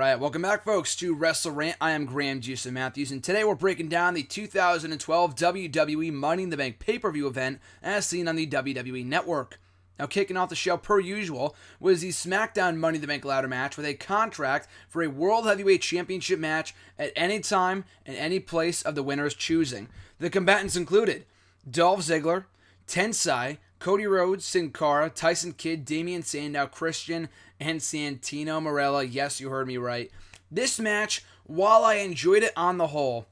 right, welcome back, folks, to WrestleRant. I am Graham Jason Matthews, and today we're breaking down the 2012 WWE Money in the Bank pay-per-view event as seen on the WWE Network. Now, kicking off the show, per usual, was the SmackDown Money in the Bank ladder match with a contract for a World Heavyweight Championship match at any time and any place of the winner's choosing. The combatants included Dolph Ziggler, Tensai, Cody Rhodes, Sin Cara, Tyson Kidd, Damian Sandow, Christian, and Santino Marella. Yes, you heard me right. This match, while I enjoyed it on the whole,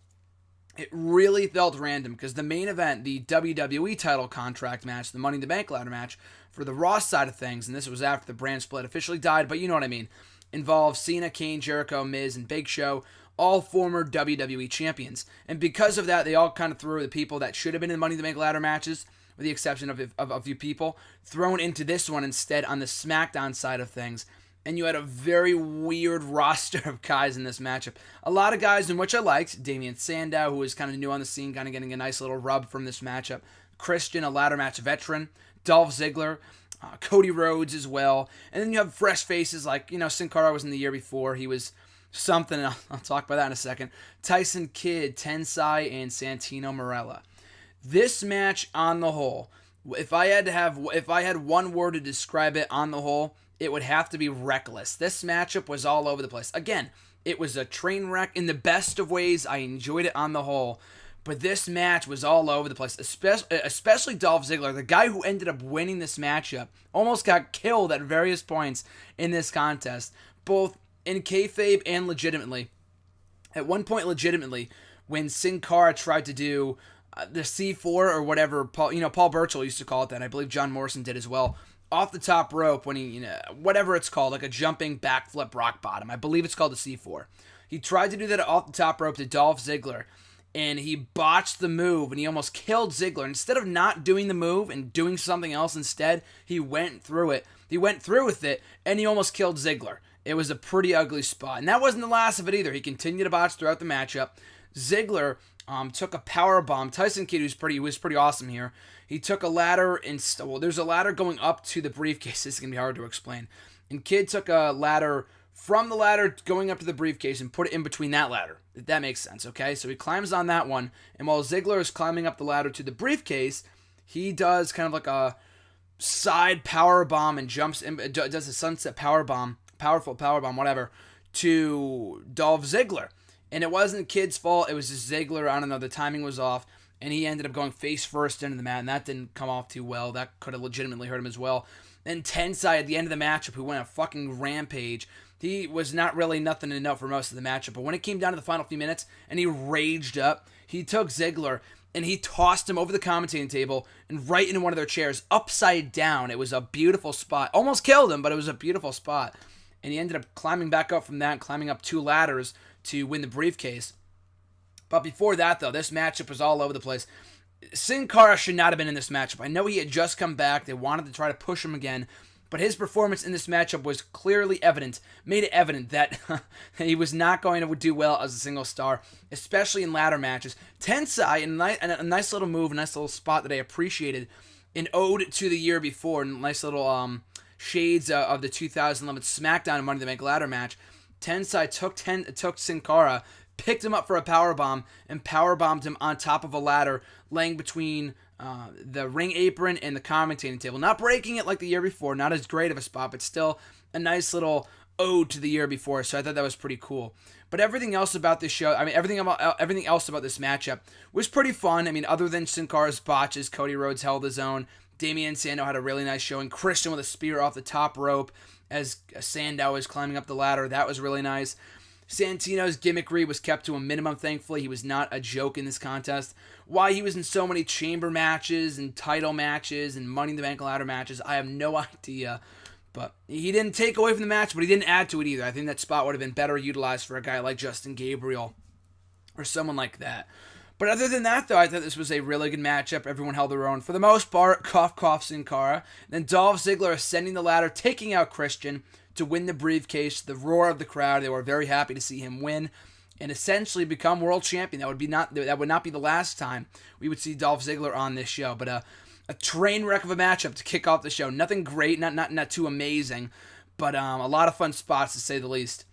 it really felt random because the main event, the WWE title contract match, the Money in the Bank ladder match, for the Raw side of things, and this was after the brand split officially died, but you know what I mean, involved Cena, Kane, Jericho, Miz, and Big Show, all former WWE champions. And because of that, they all kind of threw the people that should have been in Money in the Bank ladder matches, with the exception of a few people, thrown into this one instead on the SmackDown side of things. And you had a very weird roster of guys in this matchup. A lot of guys in which I liked. Damian Sandow, who was kind of new on the scene, kind of getting a nice little rub from this matchup. Christian, a ladder match veteran. Dolph Ziggler. Cody Rhodes as well. And then you have fresh faces like, Sin Cara was in the year before. He was something, and I'll talk about that in a second. Tyson Kidd, Tensai, and Santino Marella. This match on the whole, if I had one word to describe it on the whole, it would have to be reckless. This matchup was all over the place. Again, it was a train wreck in the best of ways. I enjoyed it on the whole, but this match was all over the place, especially Dolph Ziggler, the guy who ended up winning this matchup, almost got killed at various points in this contest, both in kayfabe and legitimately. At one point, legitimately, when Sin Cara tried to do the C4 or whatever, Paul Burchill used to call it that. I believe John Morrison did as well. Off the top rope when he, whatever it's called, like a jumping backflip rock bottom. I believe it's called the C4. He tried to do that off the top rope to Dolph Ziggler, and he botched the move, and he almost killed Ziggler. Instead of not doing the move and doing something else instead, he went through it. He went through with it, and he almost killed Ziggler. It was a pretty ugly spot. And that wasn't the last of it either. He continued to botch throughout the matchup. Ziggler took a power bomb. Tyson Kidd, was pretty awesome here. He took a ladder and there's a ladder going up to the briefcase. This is gonna be hard to explain. And Kidd took a ladder from the ladder going up to the briefcase and put it in between that ladder. If that makes sense, okay? So he climbs on that one, and while Ziggler is climbing up the ladder to the briefcase, he does kind of like a side power bomb and jumps in, does a sunset power bomb, powerful power bomb, whatever, to Dolph Ziggler. And it wasn't Kidd's fault. It was just Ziggler. I don't know. The timing was off. And he ended up going face first into the mat. And that didn't come off too well. That could have legitimately hurt him as well. And Tensai at the end of the matchup, who went a fucking rampage. He was not really nothing to note for most of the matchup. But when it came down to the final few minutes and he raged up, he took Ziggler and he tossed him over the commentating table and right into one of their chairs upside down. It was a beautiful spot. Almost killed him, but it was a beautiful spot. And he ended up climbing back up from that, climbing up 2 ladders to win the briefcase. But before that, though, this matchup was all over the place. Sin Cara should not have been in this matchup. I know he had just come back. They wanted to try to push him again. But his performance in this matchup was clearly evident, made it evident that he was not going to do well as a single star, especially in ladder matches. Tensai, a nice little move, a nice little spot that I appreciated, an ode to the year before, nice little shades of the 2011 SmackDown and Money in the Bank ladder match. Tensai took Sin Cara, picked him up for a powerbomb, and powerbombed him on top of a ladder, laying between the ring apron and the commentating table. Not breaking it like the year before, not as great of a spot, but still a nice little ode to the year before, so I thought that was pretty cool. But everything else about this show, everything else about this matchup was pretty fun. Other than Sin Cara's botches, Cody Rhodes held his own. Damian Sandow had a really nice showing. Christian with a spear off the top rope as Sandow is climbing up the ladder. That was really nice. Santino's gimmickry was kept to a minimum, thankfully. He was not a joke in this contest. Why he was in so many chamber matches and title matches and Money in the Bank ladder matches, I have no idea. But he didn't take away from the match, but he didn't add to it either. I think that spot would have been better utilized for a guy like Justin Gabriel or someone like that. But other than that, though, I thought this was a really good matchup. Everyone held their own. For the most part, cough, cough, Sin Cara. Then Dolph Ziggler ascending the ladder, taking out Christian to win the briefcase. The roar of the crowd. They were very happy to see him win and essentially become world champion. That would not be the last time we would see Dolph Ziggler on this show. But a train wreck of a matchup to kick off the show. Nothing great, not too amazing, but a lot of fun spots to say the least.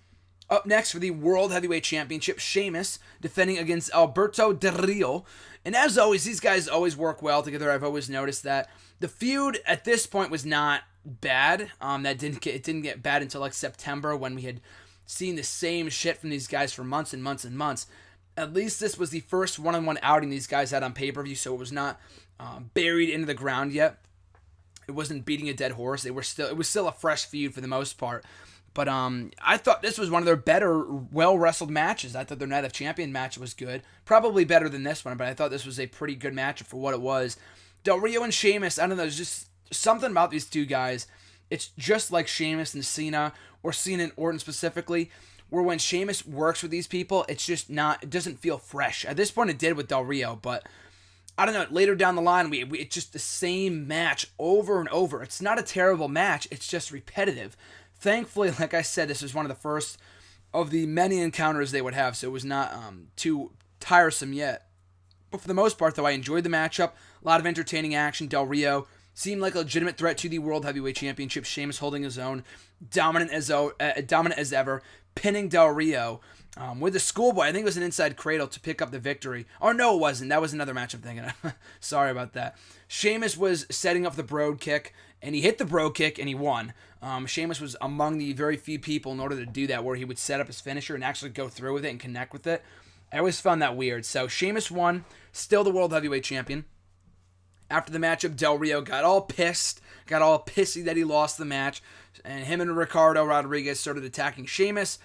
Up next for the World Heavyweight Championship, Sheamus defending against Alberto Del Rio. And as always, these guys always work well together. I've always noticed that. The feud at this point was not bad. It didn't get bad until like September, when we had seen the same shit from these guys for months and months and months. At least this was the first one-on-one outing these guys had on pay-per-view, so it was not buried into the ground yet. It wasn't beating a dead horse. It was still a fresh feud for the most part. But I thought this was one of their better, well-wrestled matches. I thought their Night of Champion match was good. Probably better than this one, but I thought this was a pretty good match for what it was. Del Rio and Sheamus, I don't know, there's just something about these two guys. It's just like Sheamus and Cena, or Cena and Orton specifically, where when Sheamus works with these people, it's just not, it doesn't feel fresh. At this point it did with Del Rio, but I don't know, later down the line, it's just the same match over and over. It's not a terrible match, it's just repetitive. Thankfully, like I said, this was one of the first of the many encounters they would have, so it was not too tiresome yet. But for the most part, though, I enjoyed the matchup. A lot of entertaining action. Del Rio seemed like a legitimate threat to the World Heavyweight Championship. Sheamus holding his own, dominant as ever, pinning Del Rio with the schoolboy. I think it was an inside cradle to pick up the victory. Oh, no, it wasn't. That was another match I'm thinking of. Sorry about that. Sheamus was setting up the Broad Kick, and he hit the Broad Kick, and he won. Sheamus was among the very few people in order to do that, where he would set up his finisher and actually go through with it and connect with it. I always found that weird. So Sheamus won, still the World Heavyweight Champion. After the matchup, Del Rio got all pissy that he lost the match, and him and Ricardo Rodriguez started attacking Sheamus.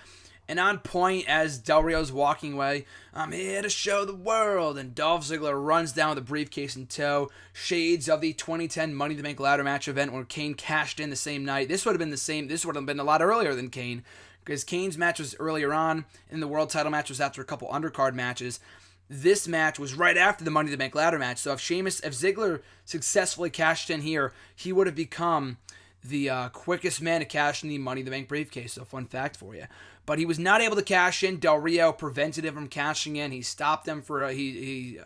And on point, as Del Rio's walking away, I'm here to show the world, and Dolph Ziggler runs down with a briefcase in tow. Shades of the 2010 Money in the Bank ladder match event where Kane cashed in the same night. This would have been a lot earlier than Kane, because Kane's match was earlier on, and the world title match was after a couple undercard matches. This match was right after the Money in the Bank ladder match. So if Ziggler successfully cashed in here, he would have become the quickest man to cash in the Money in the Bank briefcase. So fun fact for you. But he was not able to cash in. Del Rio prevented him from cashing in. He stopped him for he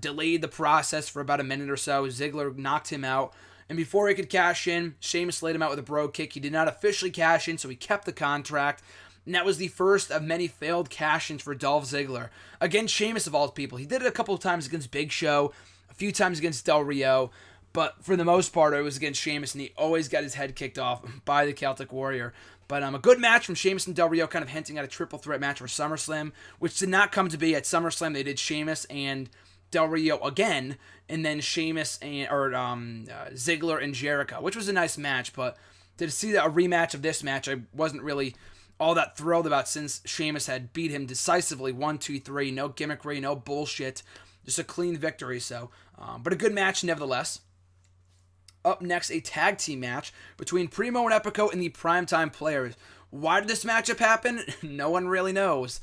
delayed the process for about a minute or so. Ziggler knocked him out. And before he could cash in, Sheamus laid him out with a Brogue Kick. He did not officially cash in, so he kept the contract. And that was the first of many failed cash-ins for Dolph Ziggler. Against Sheamus, of all people. He did it a couple of times against Big Show, a few times against Del Rio, but for the most part, it was against Sheamus, and he always got his head kicked off by the Celtic Warrior. But a good match from Sheamus and Del Rio, kind of hinting at a triple threat match for SummerSlam, which did not come to be. At SummerSlam, they did Sheamus and Del Rio again, and then Sheamus and Ziggler and Jericho, which was a nice match. But to see a rematch of this match, I wasn't really all that thrilled about, since Sheamus had beat him decisively 1-2-3, no gimmickry, no bullshit, just a clean victory. So, but a good match nevertheless. Up next, a tag team match between Primo and Epico and the Primetime Players. Why did this matchup happen? No one really knows.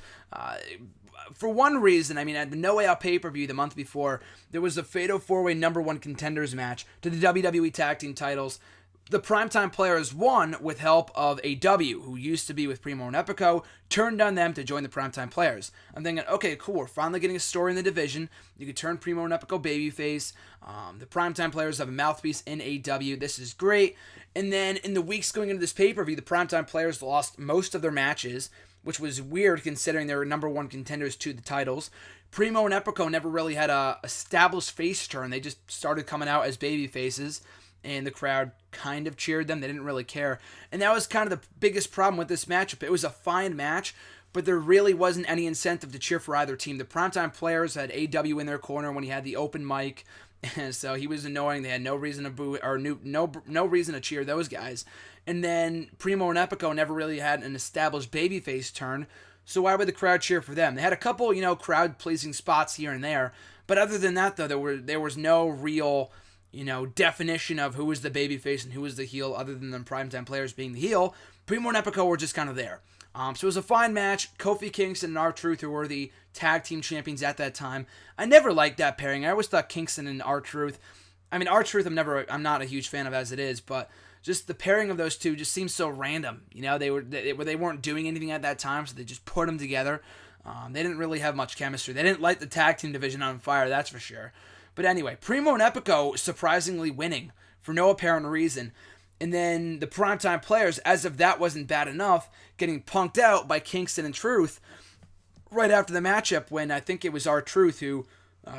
For one reason, at the No Way Out pay-per-view the month before, there was a Fatal 4-Way number one contenders match to the WWE Tag Team titles. The Primetime Players won with help of AW, who used to be with Primo and Epico, turned on them to join the Primetime Players. I'm thinking, okay, cool, we're finally getting a story in the division. You could turn Primo and Epico babyface. The Primetime Players have a mouthpiece in AW. This is great. And then in the weeks going into this pay-per-view, the Primetime Players lost most of their matches, which was weird considering they were number one contenders to the titles. Primo and Epico never really had a established face turn. They just started coming out as baby faces, and the crowd kind of cheered them. They didn't really care. And that was kind of the biggest problem with this matchup. It was a fine match, but there really wasn't any incentive to cheer for either team. The Primetime Players had AW in their corner when he had the open mic, and so he was annoying. They had no reason to boo, or no reason to cheer those guys. And then Primo and Epico never really had an established babyface turn, so why would the crowd cheer for them? They had a couple, crowd-pleasing spots here and there, but other than that, though, there was no real definition of who was the babyface and who was the heel, other than the Primetime Players being the heel. Primo and Epico were just kind of there. So it was a fine match. Kofi Kingston and R-Truth, who were the tag team champions at that time. I never liked that pairing. I always thought Kingston and R-Truth. R-Truth I'm not a huge fan of as it is, but just the pairing of those two just seems so random. They weren't doing anything at that time, so they just put them together. They didn't really have much chemistry. They didn't light the tag team division on fire, that's for sure. But anyway, Primo and Epico surprisingly winning for no apparent reason. And then the Primetime Players, as if that wasn't bad enough, getting punked out by Kingston and Truth right after the matchup when I think it was R-Truth who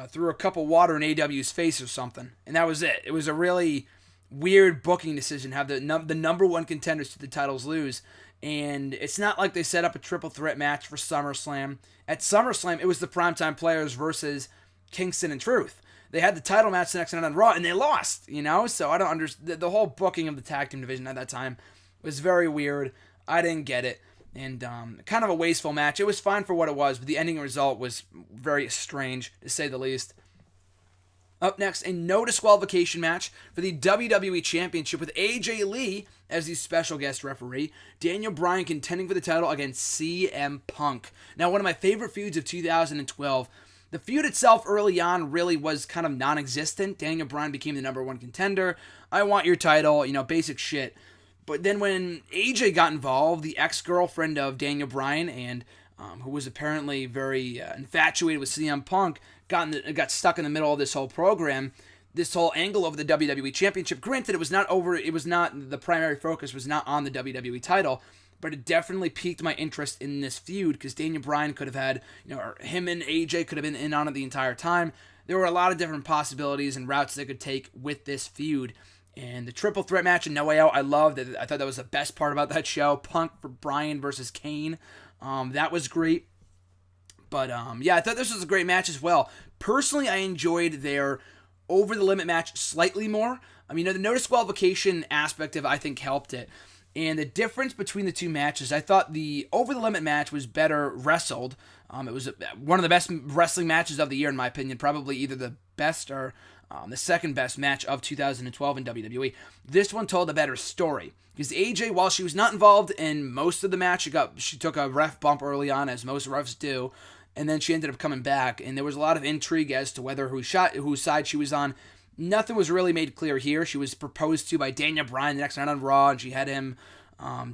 threw a cup of water in AW's face or something. And that was it. It was a really weird booking decision, have the number one contenders to the titles lose. And it's not like they set up a triple threat match for SummerSlam. At SummerSlam, it was the Primetime Players versus Kingston and Truth. They had the title match the next night on Raw, and they lost, So I don't understand. The whole booking of the tag team division at that time was very weird. I didn't get it. And kind of a wasteful match. It was fine for what it was, but the ending result was very strange, to say the least. Up next, a no disqualification match for the WWE Championship with AJ Lee as the special guest referee. Daniel Bryan contending for the title against CM Punk. Now, one of my favorite feuds of 2012. The feud itself early on really was kind of non-existent. Daniel Bryan became the number one contender. I want your title, basic shit. But then when AJ got involved, the ex-girlfriend of Daniel Bryan, and who was apparently very infatuated with CM Punk, got stuck in the middle of this whole program, this whole angle of the WWE Championship. Granted, the primary focus was not on the WWE title, but it definitely piqued my interest in this feud because Daniel Bryan could have had, or him and AJ could have been in on it the entire time. There were a lot of different possibilities and routes they could take with this feud. And the triple threat match in No Way Out, I loved it. I thought that was the best part about that show. Punk for Bryan versus Kane. That was great. But I thought this was a great match as well. Personally, I enjoyed their over the limit match slightly more. The no disqualification aspect of it, I think, helped it. And the difference between the two matches, I thought the over-the-limit match was better wrestled. It was one of the best wrestling matches of the year, in my opinion. Probably either the best or the second best match of 2012 in WWE. This one told a better story. Because AJ, while she was not involved in most of the match, she took a ref bump early on, as most refs do. And then she ended up coming back. And there was a lot of intrigue as to whose side she was on. Nothing was really made clear here. She was proposed to by Daniel Bryan the next night on Raw, and she had him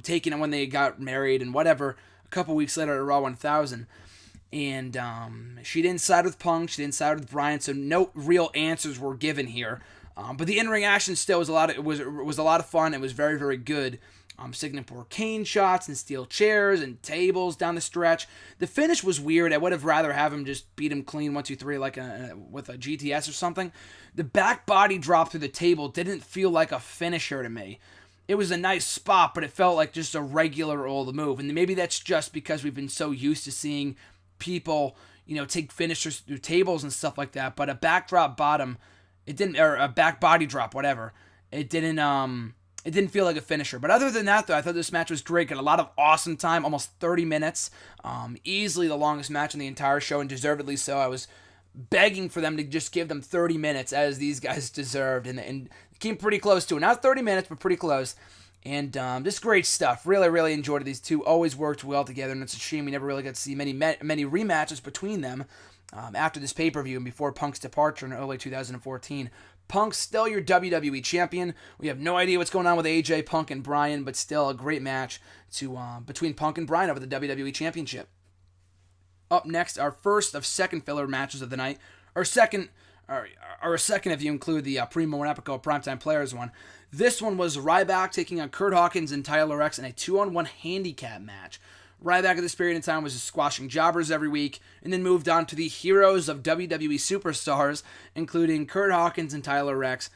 taking it when they got married and whatever, a couple weeks later at Raw 1000. And she didn't side with Punk, she didn't side with Bryan, so no real answers were given here. But the in-ring action still was a lot of fun. It was very, very good. Singapore cane shots and steel chairs and tables down the stretch. The finish was weird. I would have rather have him just beat him clean 1, 2, 3 like with a GTS or something. The back body drop through the table didn't feel like a finisher to me. It was a nice spot, but it felt like just a regular old move. And maybe that's just because we've been so used to seeing people, take finishers through tables and stuff like that. But a backdrop bottom, or a back body drop, whatever, it didn't feel like a finisher. But other than that, though, I thought this match was great. Got a lot of awesome time, almost 30 minutes. Easily the longest match in the entire show, and deservedly so. I was begging for them to just give them 30 minutes, as these guys deserved, and came pretty close to it. Not 30 minutes, but pretty close. And just great stuff. Really, really enjoyed it. These two always worked well together, and it's a shame we never really got to see many rematches between them after this pay-per-view and before Punk's departure in early 2014. Punk's still your WWE champion. We have no idea what's going on with AJ, Punk, and Bryan, but still a great match between Punk and Bryan over the WWE Championship. Up next, our first of second filler matches of the night, or second if you include the Primo and Epico Primetime Players one. This one was Ryback taking on Kurt Hawkins and Tyler X in a 2-on-1 handicap match. Ryback at this period in time was squashing jobbers every week, and then moved on to the heroes of WWE superstars, including Kurt Hawkins and Tyler X.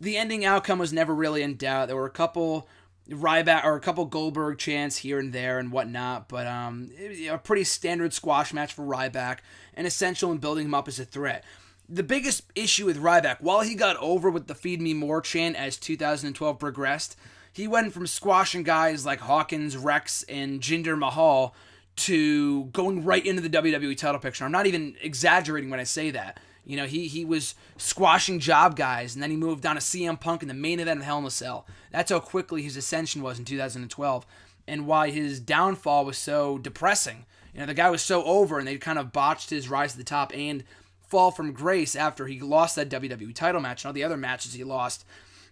The ending outcome was never really in doubt. There were a couple Goldberg chants here and there and whatnot, but a pretty standard squash match for Ryback, and essential in building him up as a threat. The biggest issue with Ryback, while he got over with the Feed Me More chant as 2012 progressed, he went from squashing guys like Hawkins, Rex, and Jinder Mahal to going right into the WWE title picture. I'm not even exaggerating when I say that. He was squashing job guys, and then he moved on to CM Punk in the main event of Hell in a Cell. That's how quickly his ascension was in 2012, and why his downfall was so depressing. The guy was so over, and they kind of botched his rise to the top and fall from grace after he lost that WWE title match and all the other matches he lost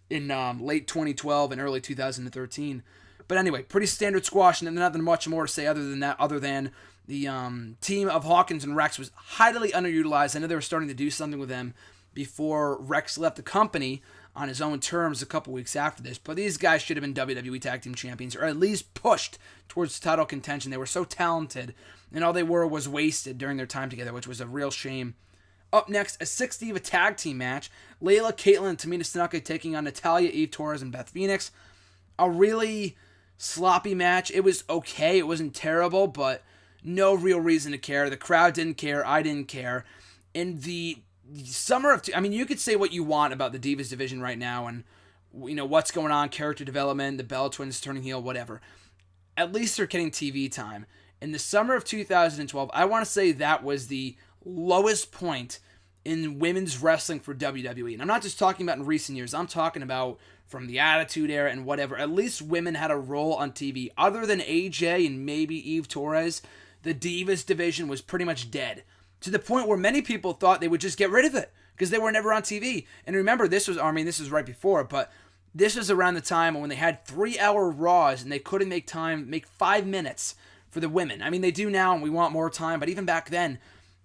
in late 2012 and early 2013. But anyway, pretty standard squash, and nothing much more to say other than the team of Hawkins and Rex was highly underutilized. I know they were starting to do something with them before Rex left the company, on his own terms a couple weeks after this, but these guys should have been WWE Tag Team Champions, or at least pushed towards title contention. They were so talented, and all they were was wasted during their time together, which was a real shame. Up next, a 6-diva tag team match. Layla, Kaitlyn, and Tamina Snuka taking on Natalya, Eve Torres, and Beth Phoenix. A really sloppy match. It was okay. It wasn't terrible, but no real reason to care. The crowd didn't care. I didn't care. In the summer of... you could say what you want about the Divas division right now and, what's going on, character development, the Bella Twins turning heel, whatever. At least they're getting TV time. In the summer of 2012, I want to say that was the lowest point in women's wrestling for WWE. And I'm not just talking about in recent years. I'm talking about from the Attitude Era and whatever. At least women had a role on TV. Other than AJ and maybe Eve Torres, the Divas division was pretty much dead. To the point where many people thought they would just get rid of it because they were never on TV. And remember, this was right before, but this was around the time when they had 3-hour Raws and they couldn't make 5 minutes for the women. They do now and we want more time, but even back then,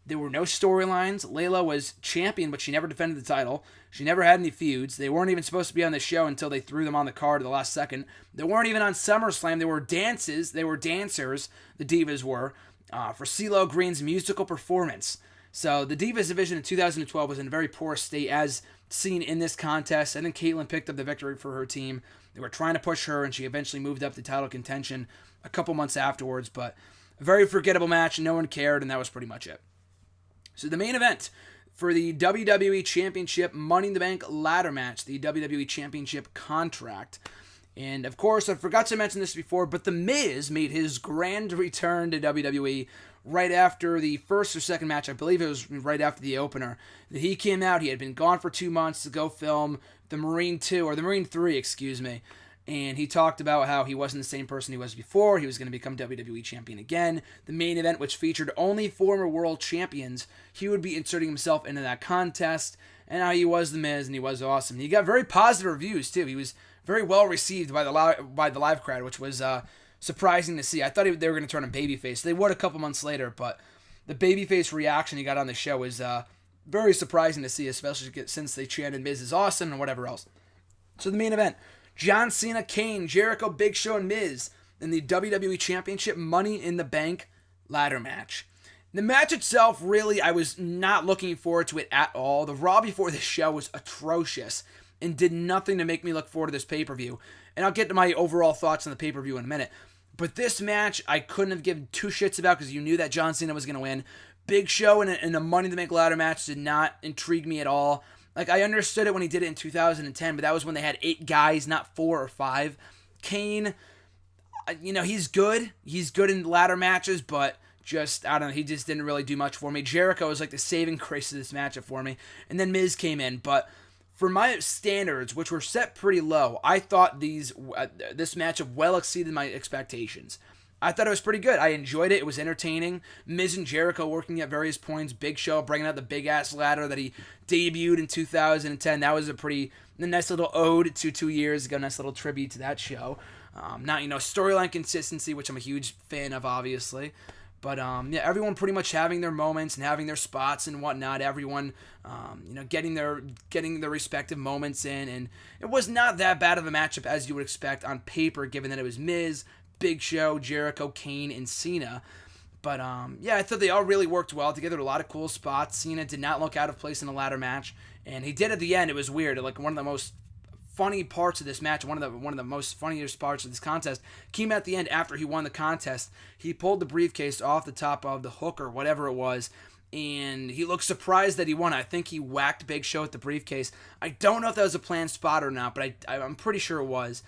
there were no storylines. Layla was champion, but she never defended the title. She never had any feuds. They weren't even supposed to be on the show until they threw them on the card at the last second. They weren't even on SummerSlam. They were dances. They were dancers, the Divas were, for CeeLo Green's musical performance. So the Divas division in 2012 was in a very poor state as seen in this contest. And then Kaitlyn picked up the victory for her team. They were trying to push her, and she eventually moved up to title contention a couple months afterwards. But a very forgettable match. No one cared, and that was pretty much it. So the main event for the WWE Championship Money in the Bank ladder match, the WWE Championship contract. And of course, I forgot to mention this before, but The Miz made his grand return to WWE right after the first or second match. I believe it was right after the opener. He came out, he had been gone for 2 months to go film the Marine 2, or the Marine 3, excuse me. And he talked about how he wasn't the same person he was before. He was going to become WWE Champion again. The main event, which featured only former world champions, he would be inserting himself into that contest. And how he was The Miz, and he was awesome. He got very positive reviews, too. He was very well received by the live crowd, which was surprising to see. I thought they were going to turn him babyface. They would a couple months later, but the babyface reaction he got on the show was very surprising to see, especially since they chanted Miz is awesome and whatever else. So the main event, John Cena, Kane, Jericho, Big Show, and Miz in the WWE Championship Money in the Bank ladder match. The match itself, really, I was not looking forward to it at all. The Raw before this show was atrocious and did nothing to make me look forward to this pay-per-view. And I'll get to my overall thoughts on the pay-per-view in a minute. But this match, I couldn't have given two shits about because you knew that John Cena was going to win. Big Show in a Money in the Bank ladder match did not intrigue me at all. Like, I understood it when he did it in 2010, but that was when they had 8 guys, not 4 or 5. Kane, he's good. He's good in ladder matches, but just, I don't know, he just didn't really do much for me. Jericho was like the saving grace of this matchup for me. And then Miz came in, but for my standards, which were set pretty low, I thought this matchup well exceeded my expectations. I thought it was pretty good. I enjoyed it. It was entertaining. Miz and Jericho working at various points. Big Show bringing out the big-ass ladder that he debuted in 2010. That was a nice little ode to 2 years ago. Nice little tribute to that show. Storyline consistency, which I'm a huge fan of, obviously. But, everyone pretty much having their moments and having their spots and whatnot. Everyone, getting their respective moments in. And it was not that bad of a matchup as you would expect on paper, given that it was Miz, Big Show, Jericho, Kane, and Cena. But, I thought they all really worked well together. A lot of cool spots. Cena did not look out of place in a ladder match. And he did at the end. It was weird. Like, one of the most funny parts of this match, one of the most funniest parts of this contest, came at the end after he won the contest. He pulled the briefcase off the top of the hook or whatever it was, and he looked surprised that he won. I think he whacked Big Show with the briefcase. I don't know if that was a planned spot or not, but I'm pretty sure it was.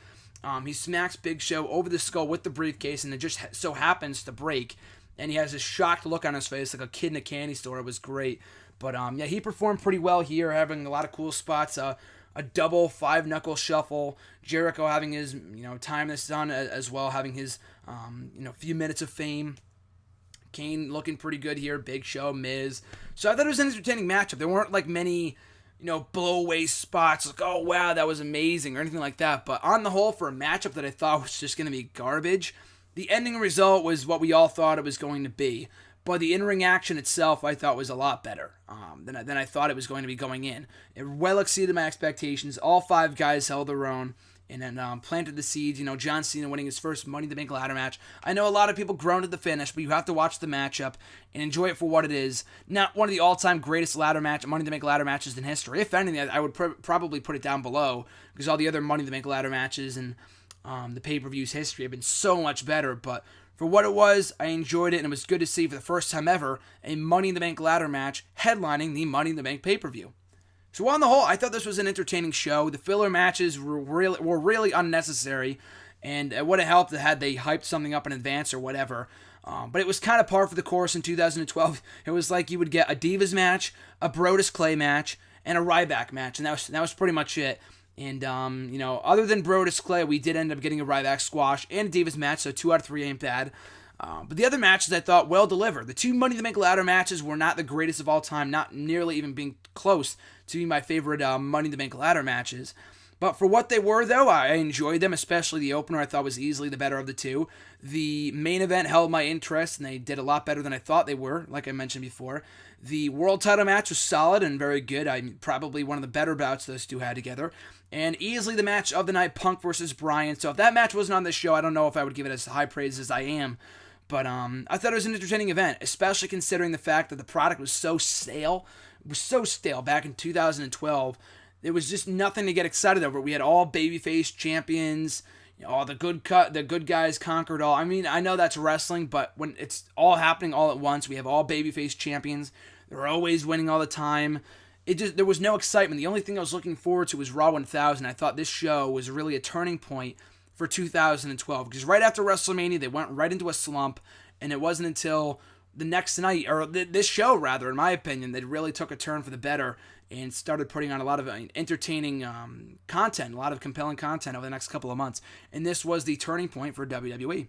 He smacks Big Show over the skull with the briefcase, and it just so happens to break. And he has this shocked look on his face, like a kid in a candy store. It was great. But, he performed pretty well here, having a lot of cool spots. A double 5-knuckle shuffle. Jericho having his, time in the sun as well, having his, few minutes of fame. Kane looking pretty good here. Big Show, Miz. So I thought it was an entertaining matchup. There weren't, like, many blow-away spots, like, oh, wow, that was amazing, or anything like that. But on the whole, for a matchup that I thought was just going to be garbage, the ending result was what we all thought it was going to be. but the in-ring action itself I thought was a lot better than I thought it was going to be going in. It well exceeded my expectations. All 5 guys held their own and then planted the seeds. John Cena winning his first Money in the Bank ladder match. I know a lot of people groaned at the finish, but you have to watch the matchup and enjoy it for what it is. Not one of the all-time greatest Money in the Bank ladder matches in history. If anything, I would probably put it down below, because all the other Money in the Bank ladder matches and the pay-per-view's history have been so much better. But for what it was, I enjoyed it, and it was good to see for the first time ever a Money in the Bank ladder match headlining the Money in the Bank pay-per-view. So on the whole, I thought this was an entertaining show. The filler matches were really unnecessary, and it would have helped had they hyped something up in advance or whatever. But it was kind of par for the course in 2012. It was like you would get a Divas match, a Brodus Clay match, and a Ryback match, and that was pretty much it. And, other than Brodus Clay, we did end up getting a Ryback squash and a Divas match, so 2 out of 3 ain't bad. But the other matches I thought well delivered. The 2 Money in the Bank ladder matches were not the greatest of all time, not nearly even being close to be my favorite Money in the Bank ladder matches. But for what they were, though, I enjoyed them, especially the opener I thought was easily the better of the 2. The main event held my interest, and they did a lot better than I thought they were, like I mentioned before. The world title match was solid and very good. Probably one of the better bouts those 2 had together. And easily the match of the night, Punk versus Bryan. So if that match wasn't on this show, I don't know if I would give it as high praise as I am. But I thought it was an entertaining event, especially considering the fact that the product was so stale. It was so stale back in 2012. There was just nothing to get excited over. We had all babyface champions. All the good guys conquered all. I know that's wrestling, but when it's all happening all at once, we have all babyface champions. They're always winning all the time. There was no excitement. The only thing I was looking forward to was Raw 1000. I thought this show was really a turning point for 2012, because right after WrestleMania, they went right into a slump, and it wasn't until the next night, or this show rather, in my opinion, that really took a turn for the better and started putting on a lot of entertaining content, a lot of compelling content over the next couple of months. And this was the turning point for WWE.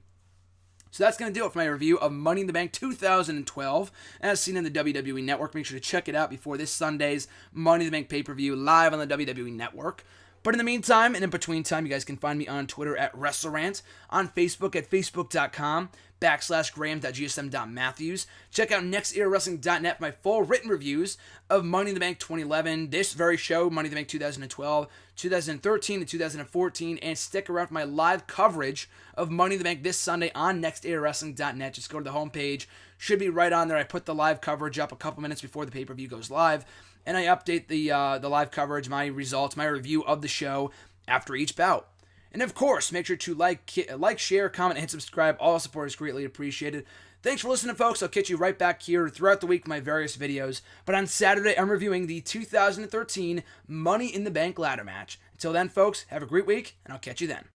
So that's going to do it for my review of Money in the Bank 2012, as seen in the WWE Network. Make sure to check it out before this Sunday's Money in the Bank pay-per-view live on the WWE Network. But in the meantime, and in between time, you guys can find me on Twitter at WrestleRant, on Facebook at facebook.com/graham.gsm.matthews. Check out nextEraWrestling.net for my full written reviews of Money in the Bank 2011, this very show, Money in the Bank 2012, 2013, and 2014, and stick around for my live coverage of Money in the Bank this Sunday on nextEraWrestling.net. Just go to the homepage. Should be right on there. I put the live coverage up a couple minutes before the pay-per-view goes live, and I update the live coverage, my results, my review of the show after each bout. And of course, make sure to like, share, comment, and subscribe. All support is greatly appreciated. Thanks for listening, folks. I'll catch you right back here throughout the week with my various videos. But on Saturday, I'm reviewing the 2013 Money in the Bank ladder match. Until then, folks, have a great week, and I'll catch you then.